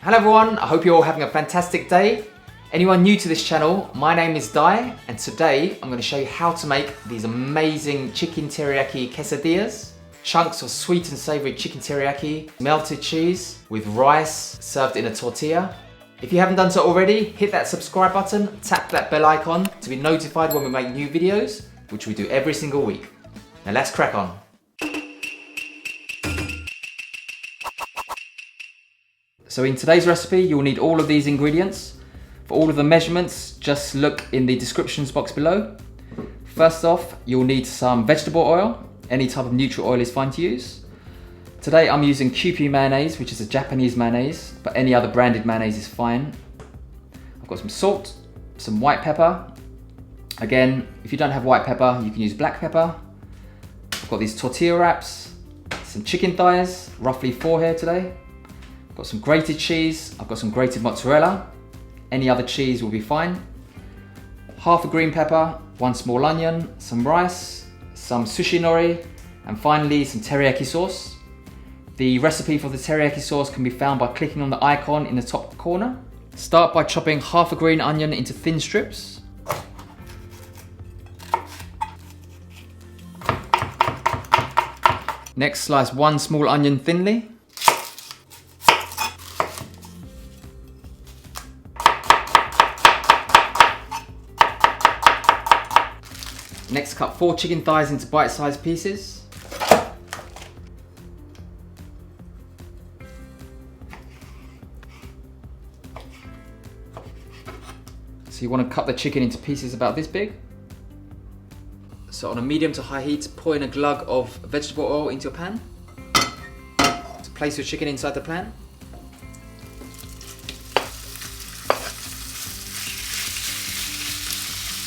Hello everyone, I hope you're all having a fantastic day. Anyone new to this channel, my name is Dai, and today I'm going to show you how to make these amazing chicken teriyaki quesadillas. Chunks of sweet and savoury chicken teriyaki, melted cheese with rice served in a tortilla. If you haven't done so already, hit that subscribe button, tap that bell icon to be notified when we make new videos, which we do every single week. Now let's crack on. So in today's recipe, you'll need all of these ingredients. For all of the measurements, just look in the descriptions box below. First off, you'll need some vegetable oil. Any type of neutral oil is fine to use. Today I'm using Kewpie mayonnaise, which is a Japanese mayonnaise, but any other branded mayonnaise is fine. I've got some salt, some white pepper. Again, if you don't have white pepper, you can use black pepper. I've got these tortilla wraps, some chicken thighs, roughly 4 here today. I've got some grated cheese, I've got some grated mozzarella. Any other cheese will be fine. Half a green pepper, 1 small onion, some rice, some sushi nori, and finally some teriyaki sauce. The recipe for the teriyaki sauce can be found by clicking on the icon in the top corner. Start by chopping half a green onion into thin strips. Next, slice 1 small onion thinly. Next, cut 4 chicken thighs into bite-sized pieces. So you want to cut the chicken into pieces about this big. So on a medium to high heat, pour in a glug of vegetable oil into your pan. So place your chicken inside the pan.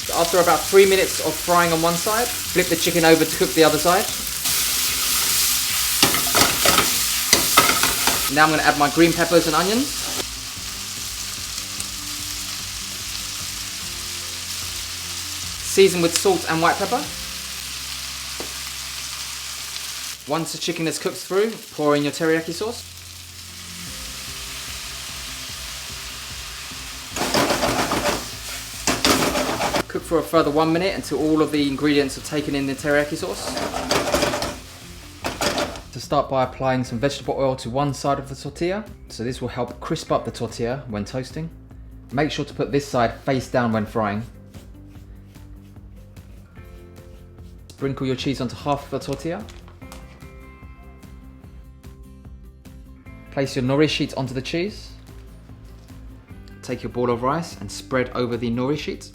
So after about 3 minutes of frying on one side, flip the chicken over to cook the other side. Now I'm going to add my green peppers and onions. Season with salt and white pepper. Once the chicken is cooked through, pour in your teriyaki sauce. Cook for a further 1 minute until all of the ingredients are taken in the teriyaki sauce. To start by applying some vegetable oil to one side of the tortilla. So this will help crisp up the tortilla when toasting. Make sure to put this side face down when frying. Sprinkle your cheese onto half of the tortilla. Place your nori sheet onto the cheese. Take your ball of rice and spread over the nori sheet.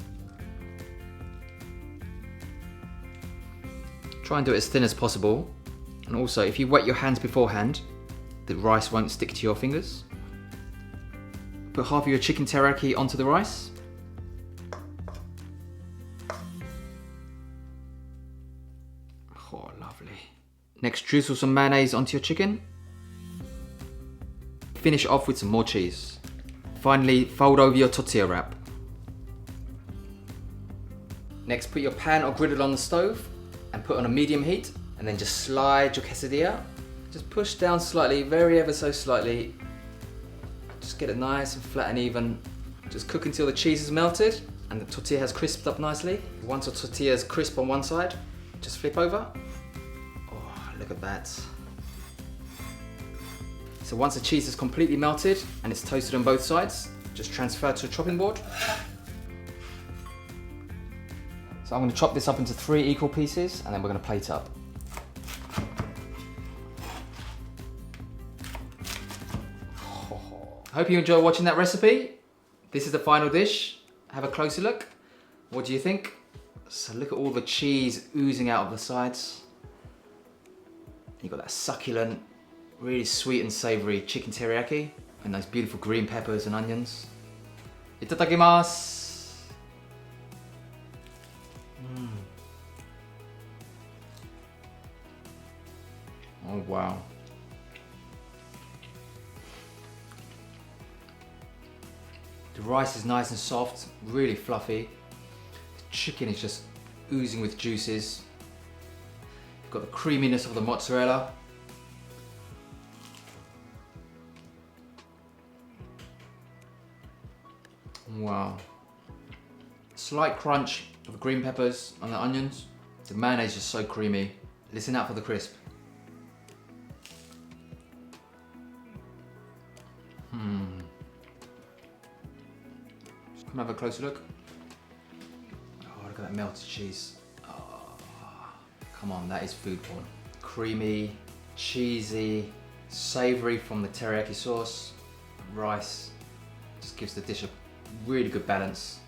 Try and do it as thin as possible. And also, if you wet your hands beforehand, the rice won't stick to your fingers. Put half of your chicken teriyaki onto the rice. Oh, lovely. Next, drizzle some mayonnaise onto your chicken. Finish off with some more cheese. Finally, fold over your tortilla wrap. Next, put your pan or griddle on the stove and put on a medium heat, and then just slide your quesadilla. Just push down slightly, very ever so slightly. Just get it nice and flat and even. Just cook until the cheese is melted and the tortilla has crisped up nicely. Once the tortilla is crisp on one side, just flip over. Oh, look at that. So once the cheese is completely melted and it's toasted on both sides, just transfer to a chopping board. So I'm going to chop this up into 3 equal pieces and then we're going to plate up. I hope you enjoy watching that recipe. This is the final dish. Have a closer look. What do you think? So look at all the cheese oozing out of the sides. You've got that succulent, really sweet and savoury chicken teriyaki and those beautiful green peppers and onions. Itadakimasu! Oh wow. The rice is nice and soft, really fluffy. The chicken is just oozing with juices. You've got the creaminess of the mozzarella. Wow. Slight crunch of the green peppers and the onions. The mayonnaise is just so creamy. Listen out for the crisp. Come have a closer look. Oh, look at that melted cheese. Oh, come on, that is food porn. Creamy, cheesy, savoury from the teriyaki sauce. Rice just gives the dish a really good balance.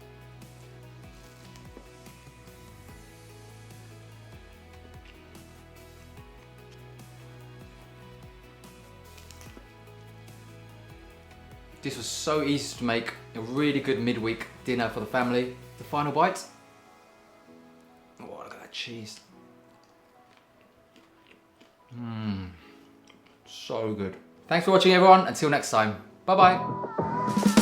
This was so easy to make, a really good midweek dinner for the family. The final bite. Oh, look at that cheese. So good. Thanks for watching everyone, until next time. Bye bye.